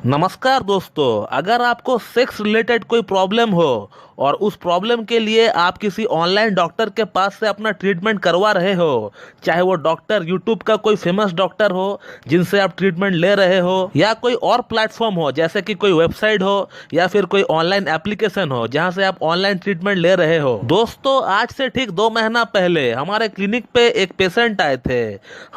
नमस्कार दोस्तों, अगर आपको सेक्स रिलेटेड कोई प्रॉब्लम हो और उस प्रॉब्लम के लिए आप किसी ऑनलाइन डॉक्टर के पास से अपना ट्रीटमेंट करवा रहे हो, चाहे वो डॉक्टर यूट्यूब का कोई फेमस डॉक्टर हो जिनसे आप ट्रीटमेंट ले रहे हो, या कोई और प्लेटफॉर्म हो जैसे कि कोई वेबसाइट हो या फिर कोई ऑनलाइन एप्लीकेशन हो जहां से आप ऑनलाइन ट्रीटमेंट ले रहे हो। दोस्तों, आज से ठीक 2 महीना पहले हमारे क्लिनिक पे एक पेशेंट आए थे।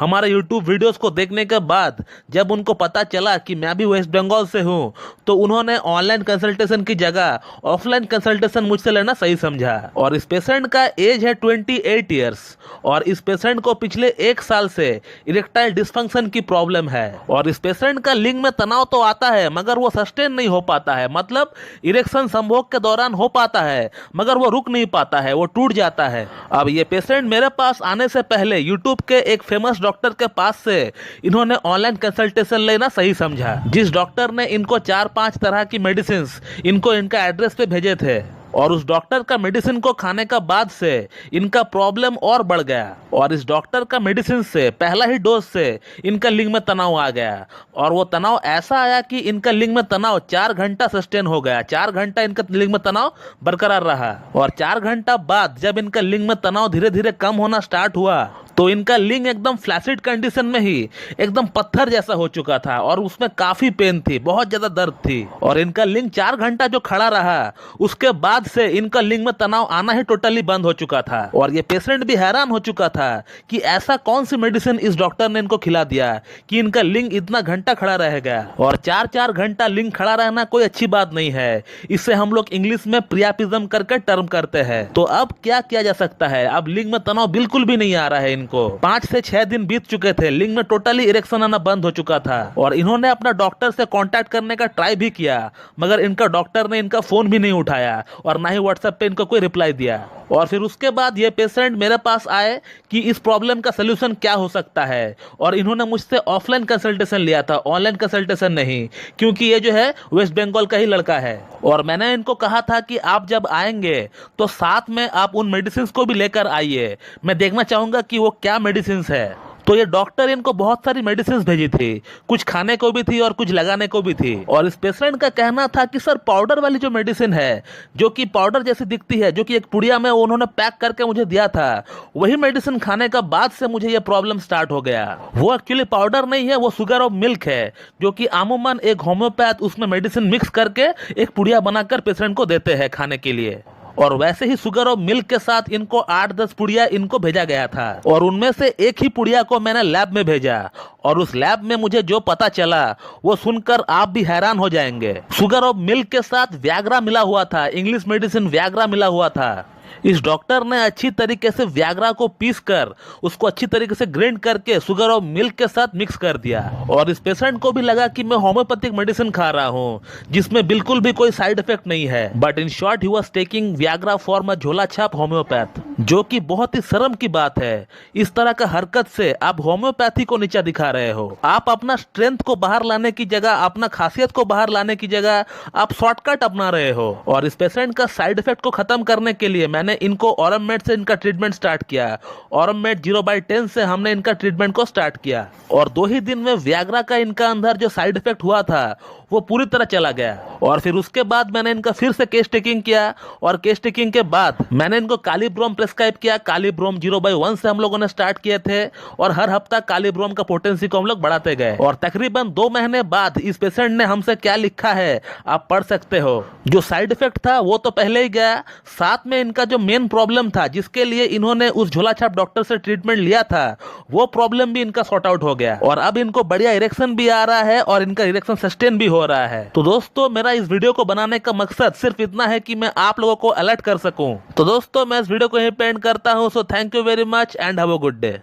हमारे यूट्यूब वीडियोस को देखने के बाद जब उनको पता चला कि मैं भी वेस्ट बंगाल से हूं, तो उन्होंने ऑनलाइन कंसल्टेशन की जगह ऑफलाइन कंसल्टेशन मुझसे लेना सही समझा। और इस पेशेंट का एज है 28 ईयर्स और इस पेशेंट को पिछले 1 साल से इरेक्टाइल डिस्फंक्शन की प्रॉब्लम है। और इस पेशेंट का लिंग में तनाव तो आता है मगर वो सस्टेन नहीं हो पाता है, मतलब इरेक्शन संभोग के दौरान हो पाता है मगर वो रुक नहीं पाता है, वो टूट जाता है। अब ये पेशेंट मेरे पास आने से पहले यूट्यूब के एक फेमस डॉक्टर के पास से इन्होंने ऑनलाइन कंसल्टेशन लेना सही समझा। जिस डॉक्टर ने इनको 4-5 तरह की मेडिसिन इनको इनका एड्रेस पे भेजे थे और उस डॉक्टर का मेडिसिन को खाने का बाद से इनका प्रॉब्लम और बढ़ गया। और इस डॉक्टर का मेडिसिन से पहला ही डोज से इनका लिंग में तनाव आ गया और वो तनाव ऐसा आया कि इनका लिंग में तनाव 4 घंटा सस्टेन हो गया। 4 घंटा इनका लिंग में तनाव बरकरार रहा और 4 घंटा बाद जब इनका लिंग में तनाव धीरे धीरे कम होना स्टार्ट हुआ तो इनका लिंग एकदम फ्लैसिड कंडीशन में ही एकदम पत्थर जैसा हो चुका था और उसमें काफी पेन थी, बहुत ज्यादा दर्द थी। और इनका लिंग 4 घंटा जो खड़ा रहा उसके बाद से इनका लिंग में तनाव आना ही टोटली बंद हो चुका था। और ये पेशेंट भी हैरान हो चुका था कि ऐसा कौन सी मेडिसिन इस डॉक्टर ने इनको खिला दिया कि इनका लिंग इतना घंटा खड़ा रह गया। और 4-4 घंटा लिंग खड़ा रहना कोई अच्छी बात नहीं है, इससे हम लोग इंग्लिश में प्रियापिज्म करके टर्म करते हैं। तो अब क्या किया जा सकता है? अब लिंग में तनाव बिल्कुल भी नहीं आ रहा है। 5 से 6 दिन बीत चुके थे, लिंग में टोटली इरेक्शन आना बंद हो चुका था। और इन्होंने अपना डॉक्टर से कांटेक्ट करने का ट्राई भी किया मगर इनका डॉक्टर ने इनका फोन भी नहीं उठाया और ना ही व्हाट्सएप पे इनको कोई रिप्लाई दिया। और फिर उसके बाद ये पेशेंट मेरे पास आए कि इस प्रॉब्लम का सलूशन क्या हो सकता है और इन्होंने मुझसे ऑफलाइन कंसल्टेशन लिया था, ऑनलाइन कंसल्टेशन नहीं, क्योंकि ये जो है वेस्ट बंगाल का ही लड़का है। और मैंने इनको कहा था कि आप जब आएंगे तो साथ में आप उन मेडिसिन को भी लेकर आइए, मैं देखना चाहूंगा कि वो क्या मेडिसिन है। तो ये डॉक्टर इनको बहुत सारी मेडिसिन भेजी थी, कुछ खाने को भी थी और कुछ लगाने को भी थी। और इस पेशेंट का कहना था कि सर पाउडर वाली जो मेडिसिन है जो कि पाउडर जैसी दिखती है, जो कि एक पुड़िया में उन्होंने पैक करके मुझे दिया था, वही मेडिसिन खाने का बाद से मुझे ये प्रॉब्लम स्टार्ट हो गया। वो एक्चुअली पाउडर नहीं है, वो शुगर ऑफ मिल्क है जो कि अमूमन एक होम्योपैथ उसमें मेडिसिन मिक्स करके एक पुड़िया बनाकर पेशेंट को देते हैं खाने के लिए। और वैसे ही शुगर और मिल्क के साथ इनको 8-10 पुड़िया इनको भेजा गया था और उनमें से एक ही पुड़िया को मैंने लैब में भेजा और उस लैब में मुझे जो पता चला वो सुनकर आप भी हैरान हो जाएंगे। शुगर और मिल्क के साथ व्याग्रा मिला हुआ था, इंग्लिश मेडिसिन व्याग्रा मिला हुआ था। इस डॉक्टर ने अच्छी तरीके से व्याग्रा को पीस कर उसको अच्छी तरीके से ग्राइंड करके शुगर और मिल्क के साथ मिक्स कर दिया। और इस पेशेंट को भी लगा कि मैं होम्योपैथिक मेडिसिन खा रहा हूं जिसमें बिल्कुल भी कोई साइड इफेक्ट नहीं है। But in short he was taking Viagra for a झोला छाप होम्योपैथ, जो कि बहुत ही शर्म की बात है। इस तरह का हरकत से आप होम्योपैथी को नीचा दिखा रहे हो। आप अपना स्ट्रेंथ को बाहर लाने की जगह, अपना खासियत को बाहर लाने की जगह आप शॉर्टकट अपना रहे हो। और इस पेशेंट का साइड इफेक्ट को खत्म करने के लिए मैंने इनको ऑरममेड से इनका ट्रीटमेंट स्टार्ट किया। ऑरममेड 0/10 से हमने इनका ट्रीटमेंट को स्टार्ट किया और 2 ही दिन में व्याग्रा का इनका अंदर जो साइड इफेक्ट हुआ था वो पूरी तरह चला गया। और फिर उसके बाद मैंने इनका फिर से केस टेकिंग किया और केस टेकिंग के बाद मैंने इनको कालीब्रोम प्रेस्क्राइब किया। कालीब्रोम 0/1 से हम लोगों ने स्टार्ट किए थे और हर हफ्ता कालीब्रोम का पोटेंसी को हम लोग बढ़ाते गए। और तकरीबन 2 महीने बाद इस पेशेंट ने हमसे क्या लिखा है आप पढ़ सकते हो। जो साइड इफेक्ट था वो तो पहले ही गया, साथ में इनका जो मेन प्रॉब्लम था जिसके लिए इन्होंने उस झोला छाप डॉक्टर से ट्रीटमेंट लिया था वो प्रॉब्लम भी इनका सॉर्ट आउट हो गया। और अब इनको बढ़िया इरेक्शन भी आ रहा है और इनका इरेक्शन सस्टेन भी हो रहा है। तो दोस्तों, मेरा इस वीडियो को बनाने का मकसद सिर्फ इतना है कि मैं आप लोगों को अलर्ट कर सकूं। तो दोस्तों, मैं इस वीडियो को यहीं पे एंड करता हूं। So thank you very much and have a good day.